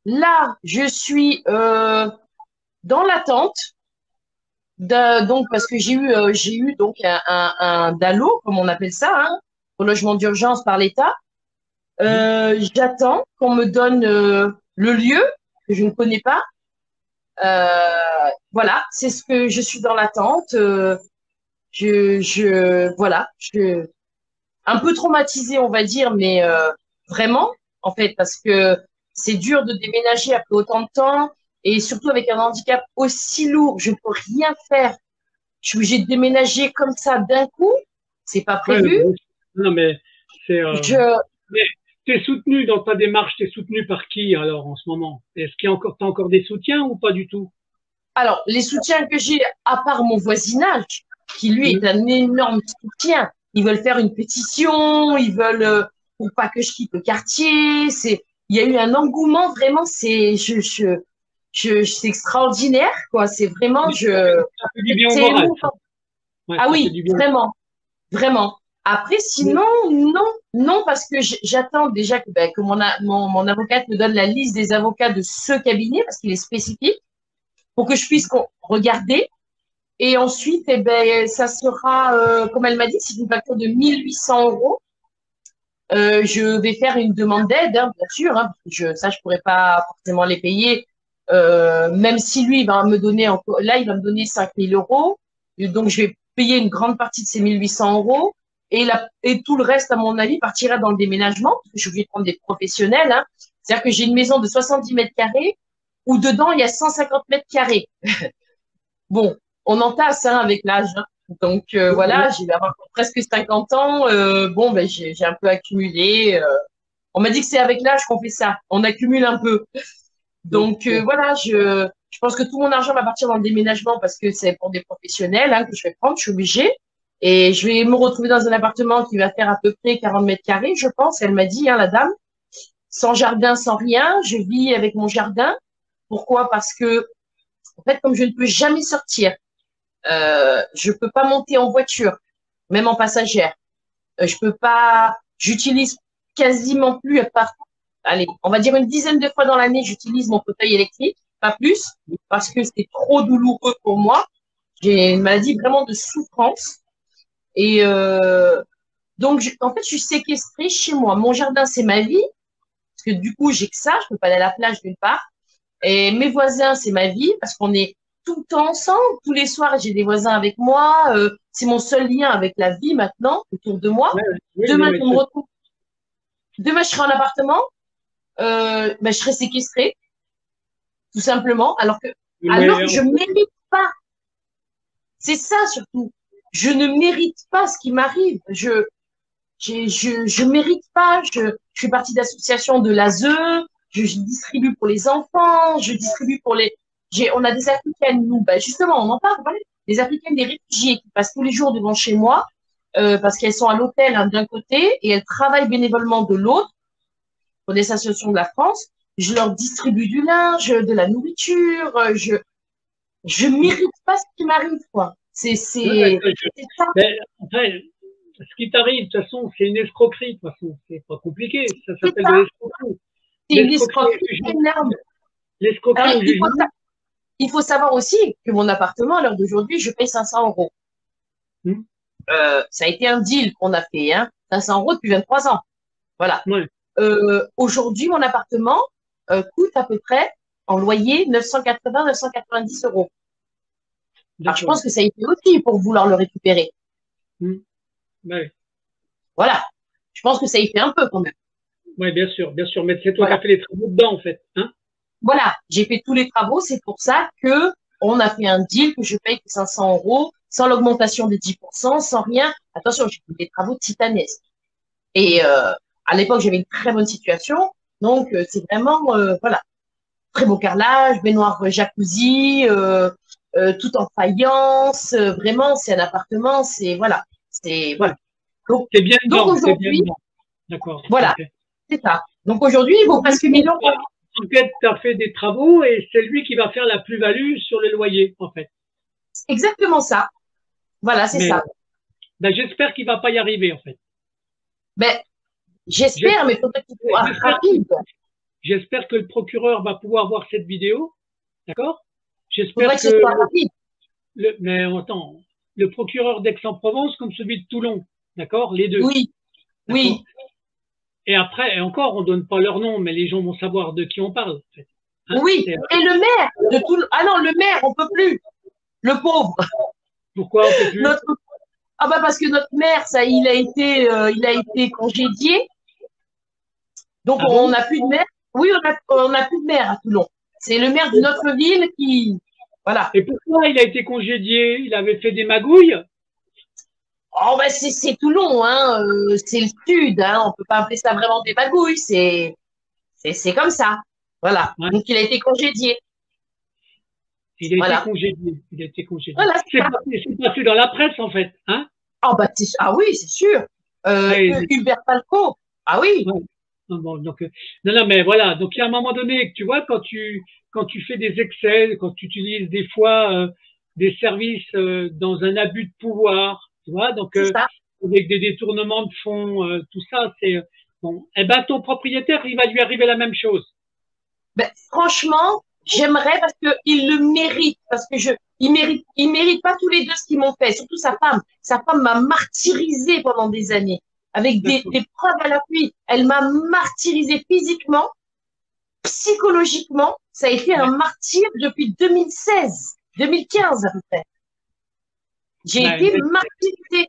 Là, je suis dans l'attente donc parce que j'ai eu donc un DALO, comme on appelle ça, hein, au logement d'urgence par l'État. J'attends qu'on me donne le lieu que je ne connais pas. Voilà, c'est ce que je suis dans l'attente. Voilà, un peu traumatisée, on va dire, mais vraiment, en fait, parce que c'est dur de déménager après autant de temps et surtout avec un handicap aussi lourd, je ne peux rien faire. Je suis obligée de déménager comme ça d'un coup, c'est pas Ouais, prévu. non, mais c'est... Je, mais t'es soutenu dans ta démarche, t'es soutenu par qui alors en ce moment? Est-ce qu'il y a encore, t'as encore des soutiens ou pas du tout? alors, les soutiens que j'ai, à part mon voisinage, qui lui est Hmm. un énorme soutien, ils veulent faire une pétition, ils veulent pour pas que je quitte le quartier. Il y a eu un engouement vraiment, c'est extraordinaire, quoi. C'est vraiment, Ça fait du bien au c'est moral, ça. émouvant. Ouais, Ah ça fait oui, du bien. vraiment, vraiment. Après, Mais, sinon, non, non, parce que j'attends déjà que, ben, que mon avocate me donne la liste des avocats de ce cabinet, parce qu'il est spécifique, pour que je puisse regarder. Et ensuite, eh ben, ça sera, comme elle m'a dit, c'est une facture de 1 800 €. Je vais faire une demande d'aide, hein, bien sûr, hein, parce que ça, je pourrais pas forcément les payer. Même si lui, il va me donner encore, là, il va me donner 5 000 €. Et donc, je vais payer une grande partie de ces 1 800 €. Et tout le reste, à mon avis, partira dans le déménagement, parce que je suis obligée de prendre des professionnels, hein. C'est-à-dire que j'ai une maison de 70 mètres carrés, où dedans, il y a 150 mètres carrés. Bon, on entasse hein, avec l'âge, hein. Donc voilà, j'ai avoir presque 50 ans. Bon, ben, j'ai un peu accumulé. On m'a dit que c'est avec l'âge qu'on fait ça. On accumule un peu. bon, Donc bon. voilà, je pense que tout mon argent va partir dans le déménagement parce que c'est pour des professionnels hein, que je vais prendre. Je suis obligée. Et je vais me retrouver dans un appartement qui va faire à peu près 40 mètres carrés, je pense. Elle m'a dit, hein, la dame, sans jardin, sans rien. Je vis avec mon jardin. Pourquoi? Parce que, en fait, comme je ne peux jamais sortir, je peux pas monter en voiture, même en passagère. Je peux pas, j'utilise quasiment plus, à part, allez, on va dire une dizaine de fois dans l'année, j'utilise mon fauteuil électrique, pas plus, parce que c'est trop douloureux pour moi. J'ai une maladie vraiment de souffrance. Et donc, en fait, je suis séquestrée chez moi. Mon jardin, c'est ma vie. Parce que du coup, j'ai que ça, je peux pas aller à la plage d'une part. Et mes voisins, c'est ma vie, parce qu'on est tout le temps ensemble. Tous les soirs, j'ai des voisins avec moi. C'est mon seul lien avec la vie maintenant, autour de moi. Ouais, oui, non, Demain, mais je me retrouve. Demain, je serai en appartement. Ben, je serai séquestrée, tout simplement. Alors que je mérite pas. C'est ça surtout. Je ne mérite pas ce qui m'arrive. Je mérite pas. Je fais partie d'associations de l'ASE. Je distribue pour les enfants. Je distribue pour les. On a des Africaines, nous. Ben justement, on en parle. Voilà. Les Africaines, des réfugiés qui passent tous les jours devant chez moi parce qu'elles sont à l'hôtel hein, d'un côté et elles travaillent bénévolement de l'autre pour des associations de la France. Je leur distribue du linge, de la nourriture. Je mérite pas ce qui m'arrive, quoi. C'est ça. Mais, enfin, ce qui t'arrive, de toute façon, c'est une escroquerie, de toute façon. C'est pas compliqué. Ça s'appelle de l'escroquerie. C'est une escroquerie énorme. L'escroquerie au jugement. Il faut savoir aussi que mon appartement, à l'heure d'aujourd'hui, je paye 500 euros. Ça a été un deal qu'on a fait, hein. 500 euros depuis 23 ans. Voilà. Ouais. Aujourd'hui, mon appartement coûte à peu près en loyer 980-990 euros. Alors, je pense que ça a été aussi pour vouloir le récupérer. Ouais. Voilà. Je pense que ça a été un peu quand même. Oui, bien sûr, bien sûr. Mais c'est toi qui as fait les travaux dedans, en fait. Hein, voilà. J'ai fait tous les travaux. C'est pour ça que on a fait un deal que je paye que 500 euros, sans l'augmentation des 10%, sans rien. Attention, j'ai fait des travaux titanesques. Et à l'époque, j'avais une très bonne situation. Donc, c'est vraiment, voilà, très beau carrelage, baignoire jacuzzi, tout en faïence. Vraiment, c'est un appartement. C'est, voilà. C'est, voilà. Donc, c'est bien dedans. Aujourd'hui, d'accord. Voilà, okay. C'est ça. Donc aujourd'hui, il vaut presque 1000 euros. En fait, tu as fait des travaux et c'est lui qui va faire la plus-value sur le loyer, en fait. C'est exactement ça. Voilà, c'est ça. Ben, j'espère qu'il va pas y arriver, en fait. Ben, j'espère, mais il faudrait qu'il soit rapide. J'espère que le procureur va pouvoir voir cette vidéo. D'accord? J'espère que ce soit rapide. Mais attends, le procureur d'Aix-en-Provence comme celui de Toulon. D'accord? Les deux. Oui. Oui. Et après, et encore, on donne pas leur nom, mais les gens vont savoir de qui on parle. En fait. Hein, oui. Et le maire de Toulon. Ah non, le maire, on peut plus. Le pauvre. Pourquoi on peut plus? Ah bah parce que notre maire, ça, il a été congédié. Donc on n'a plus de maire. Oui, on a plus de maire à Toulon. C'est le maire de notre ville qui, voilà. Et pourquoi il a été congédié? Il avait fait des magouilles? Oh ben c'est Toulon, hein. C'est le sud, hein. On peut pas appeler ça vraiment des magouilles. C'est comme ça. Voilà. Ouais. Donc il a été congédié. Il a été congédié. Il a été congédié. Voilà, c'est passé dans la presse en fait, hein? Oh bah ah oui, c'est sûr. Hubert Falco. Ah oui. Ouais. Bon, donc, non, mais voilà. Donc, il y a un moment donné, tu vois, quand tu fais des excès, quand tu utilises des fois des services dans un abus de pouvoir, tu vois, donc avec des détournements de fonds, tout ça, c'est bon. Eh ben, ton propriétaire, il va lui arriver la même chose. Ben, franchement, j'aimerais parce que il le mérite, parce que il mérite pas tous les deux ce qu'ils m'ont fait, surtout sa femme. Sa femme m'a martyrisé pendant des années. Avec des preuves à l'appui. Elle m'a martyrisé physiquement, psychologiquement. Ça a été un martyr depuis 2016, 2015 à peu près. J'ai été martyrisée.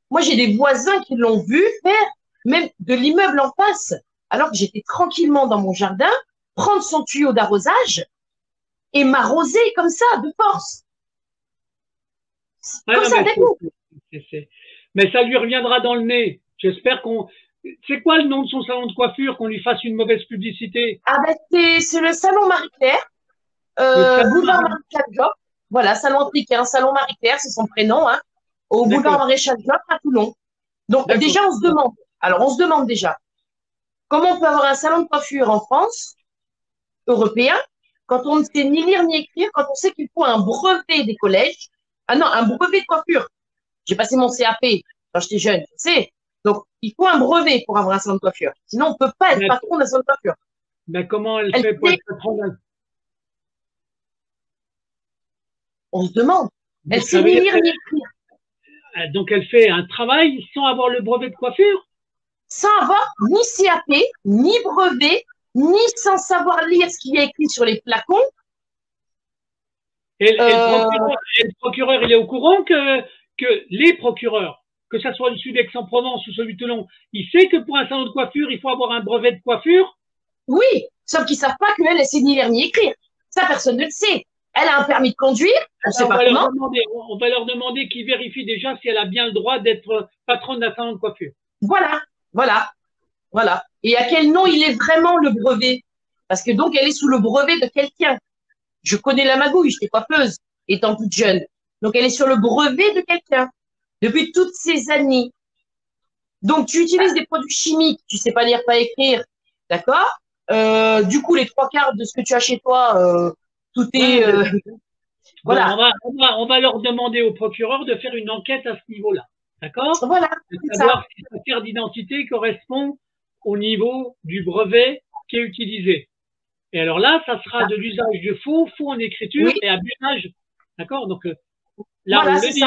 Moi, j'ai des voisins qui l'ont vu faire, même de l'immeuble en face, alors que j'étais tranquillement dans mon jardin, prendre son tuyau d'arrosage et m'arroser comme ça, de force. Comme ça, d'un coup. Mais ça lui reviendra dans le nez. J'espère qu'on. C'est quoi le nom de son salon de coiffure, qu'on lui fasse une mauvaise publicité? Ah ben c'est le salon Marie-Claire, boulevard Maréchal Job. Voilà, salon africain, salon Marie-Claire, c'est son prénom, hein, au boulevard Maréchal Job à Toulon. Donc déjà on se demande déjà comment on peut avoir un salon de coiffure en France, européen, quand on ne sait ni lire ni écrire, quand on sait qu'il faut un brevet des collèges. Ah non, un brevet de coiffure. J'ai passé mon CAP quand j'étais jeune, tu sais. Donc, il faut un brevet pour avoir un salon de coiffure. Sinon, on ne peut pas être patron d'un salon de coiffure. Mais comment elle fait pour être patron d'un... On se demande. Elle sait ni lire ni écrire. Donc, elle fait un travail sans avoir le brevet de coiffure? sans avoir ni CAP, ni brevet, ni sans savoir lire ce qu'il y a écrit sur les flacons. Et le procureur, il est au courant que les procureurs, que ce soit celui d'Aix-en-Provence ou celui de Toulon, il sait que pour un salon de coiffure, il faut avoir un brevet de coiffure. Oui, sauf qu'ils savent pas qu'elle, elle sait ni lire ni écrire. Ça, personne ne le sait. Elle a un permis de conduire, on ne sait pas comment. On va leur demander qu'ils vérifient déjà si elle a bien le droit d'être patronne d'un salon de coiffure. Voilà, voilà, voilà. Et à quel nom il est vraiment le brevet? Parce que donc, elle est sous le brevet de quelqu'un. Je connais la magouille, j'étais coiffeuse, étant toute jeune. Donc, elle est sur le brevet de quelqu'un depuis toutes ces années. Donc, tu utilises des produits chimiques, tu sais pas lire, pas écrire, d'accord? Du coup, les trois quarts de ce que tu as chez toi, tout est… voilà. Bon, on va leur demander au procureur de faire une enquête à ce niveau-là, d'accord? Voilà, de savoir si sa carte d'identité correspond au niveau du brevet qui est utilisé. Et alors là, ça sera de l'usage de faux en écriture et abusage. D'accord? Donc là, voilà, on le dit.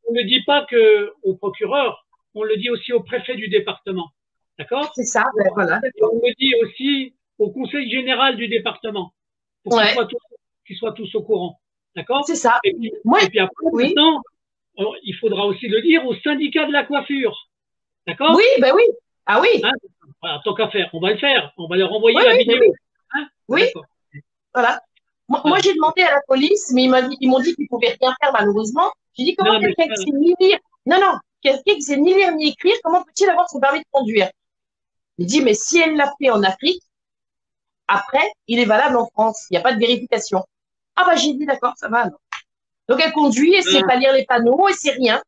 On ne dit pas que au procureur, on le dit aussi au préfet du département. D'accord? C'est ça, ben voilà. Et on le dit aussi au conseil général du département pour qu'ils soient tous au courant. D'accord? C'est ça. Et puis après, maintenant, il faudra aussi le dire au syndicat de la coiffure. D'accord? Oui, ben oui. Ah oui. Hein, voilà, tant qu'à faire, on va le faire. On va leur envoyer la vidéo. Oui. Hein, oui. Voilà. Moi, j'ai demandé à la police, mais ils m'ont dit qu'ils pouvaient rien faire, malheureusement. J'ai dit, comment quelqu'un qui sait ni lire, quelqu'un qui sait ni lire ni écrire, comment peut-il avoir son permis de conduire? Il dit, mais si elle l'a fait en Afrique, après, il est valable en France. Il n'y a pas de vérification. Ah bah, j'ai dit, d'accord, ça va. Alors. Donc, elle conduit, elle sait pas lire les panneaux, elle sait rien.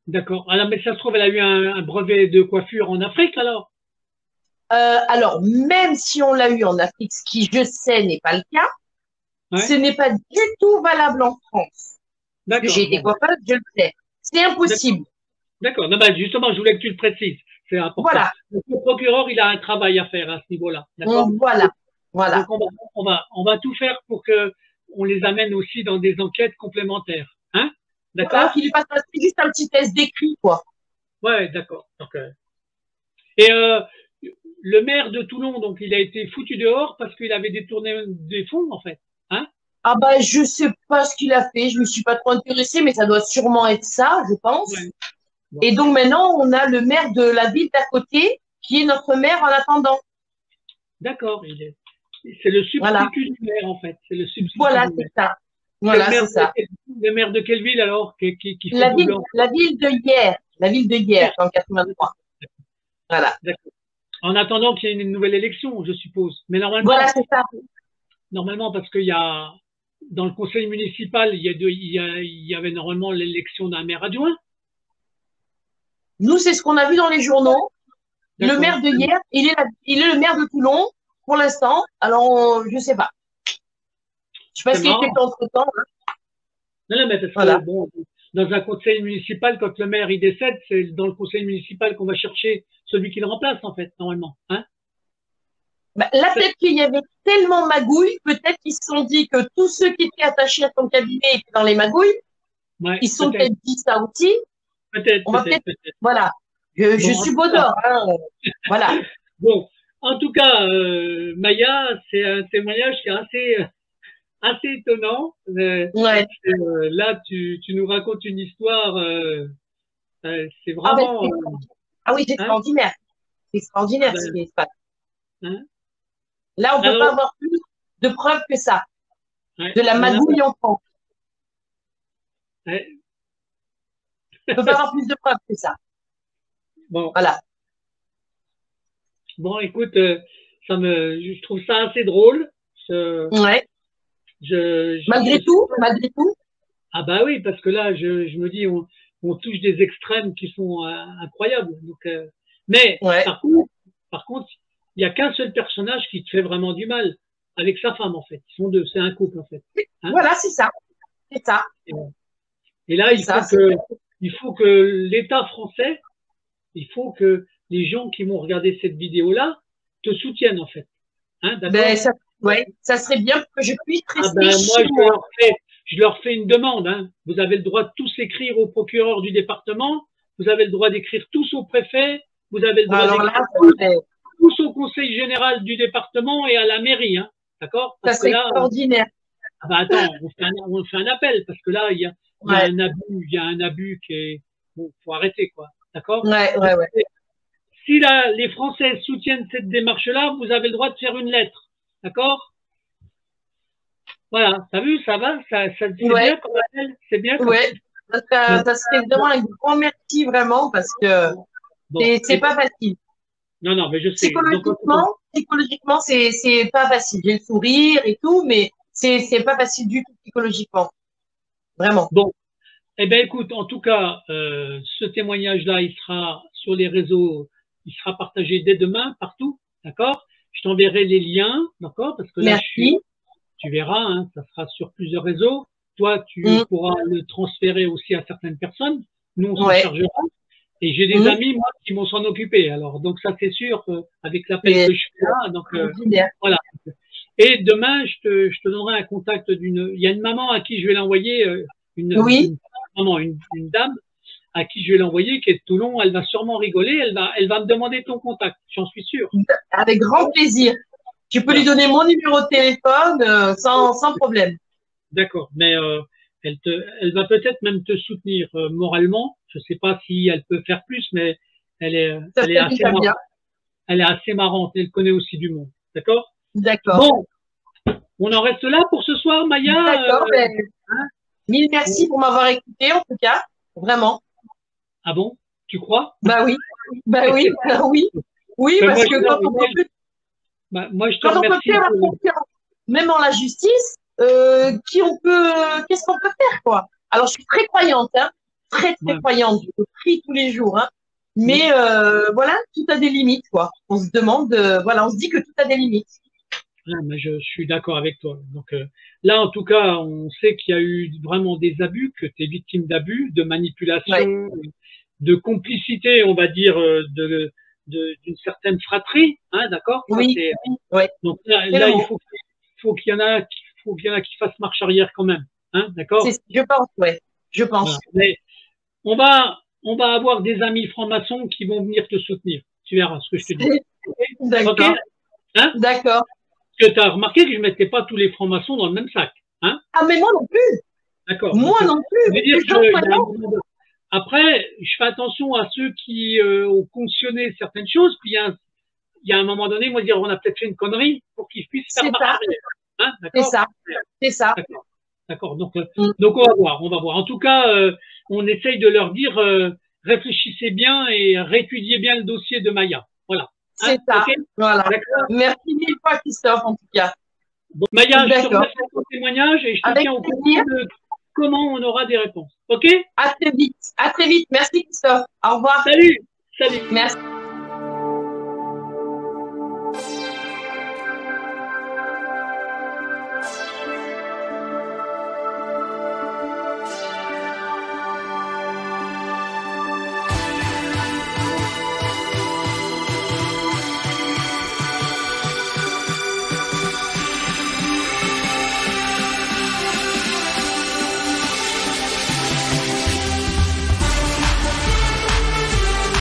D'accord. Alors, mais ça se trouve, elle a eu un brevet de coiffure en Afrique, alors? Alors, même si on l'a eu en Afrique, ce qui, je sais, n'est pas le cas, ce n'est pas du tout valable en France. Parce que j'ai été coiffeuse, je le sais. C'est impossible. D'accord. Non, ben, justement, je voulais que tu le précises. C'est important. Voilà. Donc, le procureur, il a un travail à faire à ce niveau-là. D'accord? Voilà. Voilà. Donc, on va tout faire pour que on les amène aussi dans des enquêtes complémentaires. Hein? D'accord? Voilà, qu'il lui fasse juste un petit test d'écrit, quoi. Ouais, d'accord. Et le maire de Toulon, donc, il a été foutu dehors parce qu'il avait détourné des fonds, en fait. Hein? Ah bah, je sais pas ce qu'il a fait, je me suis pas trop intéressée, mais ça doit sûrement être ça, je pense. Ouais. Bon. Et donc maintenant, on a le maire de la ville d'à côté, qui est notre maire en attendant. D'accord, c'est le substitut du maire, en fait. C'est le substitut. Voilà, c'est ça. Voilà, c'est ça. Le maire de quelle ville, alors, qui fait la ville de Hyères. La ville de Hyères, en 83. Voilà. D'accord. En attendant qu'il y ait une nouvelle élection, je suppose. Mais normalement. Voilà, c'est ça. Normalement, parce qu'il y a, dans le conseil municipal, il y avait normalement l'élection d'un maire adjoint. Nous, c'est ce qu'on a vu dans les journaux. Le maire de Hyères, il est le maire de Toulon, pour l'instant. Alors, je sais pas. Je sais pas ce qui a été fait entre-temps. Hein. Non, mais parce que, bon, dans un conseil municipal, quand le maire il décède, c'est dans le conseil municipal qu'on va chercher celui qui le remplace, en fait, normalement. Hein? Bah, là, peut-être qu'il y avait tellement magouilles, peut-être qu'ils se sont dit que tous ceux qui étaient attachés à son cabinet étaient dans les magouilles. Ouais, ils se sont peut-être dit ça aussi. Peut-être. Voilà. Je suis beau d'or. Hein. Voilà. Bon, en tout cas, Maya, c'est un témoignage qui est assez étonnant. Ouais. Là, tu nous racontes une histoire. C'est vraiment. Ah oui, c'est extraordinaire. C'est extraordinaire ce qui se passe. Hein? Là, on ne peut pas avoir plus de preuves que ça. De la magouille en France. Ouais. On ne peut pas avoir plus de preuves que ça. Bon. Voilà. Bon, écoute, je trouve ça assez drôle. Ouais. Malgré tout. Ah bah oui, parce que là, je me dis, on touche des extrêmes qui sont incroyables. Donc, mais par contre, il n'y a qu'un seul personnage qui te fait vraiment du mal, avec sa femme en fait. Ils sont deux, c'est un couple en fait. Hein? Voilà, c'est ça. C'est ça. Et là, il faut que l'État français, il faut que les gens qui vont regarder cette vidéo-là te soutiennent en fait. Hein, ça serait bien que je puisse rester moi, je leur fais une demande. Hein. Vous avez le droit de tous écrire au procureur du département, vous avez le droit d'écrire tous au préfet, vous avez le droit Alors là, d'écrire tous au conseil général du département et à la mairie, hein, d'accord? ça serait extraordinaire. Ah bah attends, on fait un appel, parce que là, il y a il y a un abus qui est, bon, faut arrêter, quoi, d'accord? Ouais. Si les Français soutiennent cette démarche-là, vous avez le droit de faire une lettre, d'accord? Voilà, t'as vu, ça va, c'est bien comme appel, c'est bien. Ça serait vraiment un grand merci, vraiment, parce que c'est pas facile. Non, mais je sais. Psychologiquement, c'est pas facile. J'ai le sourire et tout, mais c'est pas facile du tout psychologiquement. Vraiment. Bon. Eh ben, écoute, en tout cas, ce témoignage-là, il sera sur les réseaux, il sera partagé dès demain, partout, d'accord? Je t'enverrai les liens, d'accord? Parce que là, tu verras, hein, ça sera sur plusieurs réseaux. Toi, tu pourras le transférer aussi à certaines personnes. Nous, on s'en chargera. Et j'ai des amis, moi, qui vont s'en occuper. Alors, donc ça, c'est sûr, avec l'appel que je fais là. Donc, voilà. Et demain, je te donnerai un contact il y a une maman à qui je vais l'envoyer, une dame à qui je vais l'envoyer, qui est de Toulon. Elle va sûrement rigoler. Elle va me demander ton contact. J'en suis sûr. Avec grand plaisir. Tu peux lui donner mon numéro de téléphone sans problème. D'accord. Mais, elle va peut-être même te soutenir moralement. Je sais pas si elle peut faire plus, mais elle est assez marrante. Elle connaît aussi du monde. D'accord? D'accord. Bon, on en reste là pour ce soir, Maya. D'accord. Mille merci pour m'avoir écouté, en tout cas. Vraiment. Ah bon? Tu crois? Bah oui. Oui, parce que quand on peut plus, moi, je te remercie. Quand on peut plus avoir même en la justice, qu'est-ce qu'on peut faire, quoi? Alors, je suis très croyante, hein, très croyante. Je prie tous les jours, hein. Mais voilà, tout a des limites, quoi. On se demande, on se dit que tout a des limites. Mais je suis d'accord avec toi. Donc là, en tout cas, on sait qu'il y a eu vraiment des abus, que tu es victime d'abus, de manipulation, de complicité, on va dire, d'une certaine fratrie, hein, d'accord? Oui. Donc là, il faut qu'il y en a qui fassent marche arrière quand même, hein, d'accord? Je pense, je pense. Voilà. Mais on va avoir des amis francs-maçons qui vont venir te soutenir. Tu verras ce que je te dis. D'accord. Hein? D'accord. Parce que tu as remarqué que je ne mettais pas tous les francs-maçons dans le même sac. Hein? Ah, mais moi non plus. D'accord. Moi non plus. Après, je fais attention à ceux qui ont cautionné certaines choses. Puis il y a un moment donné, moi, dire, on a peut-être fait une connerie pour qu'ils puissent faire marche arrière. Hein? C'est ça. D'accord. Donc on va voir. En tout cas, on essaye de leur dire, réfléchissez bien et réétudiez bien le dossier de Maya. Voilà. C'est ça. Okay. Voilà. Merci mille fois, Christophe, en tout cas. Bon, Maya, je te remercie pour ton témoignage et je te tiens au courant de comment on aura des réponses. OK? À très vite. À très vite. Merci, Christophe. Au revoir. Salut. Merci.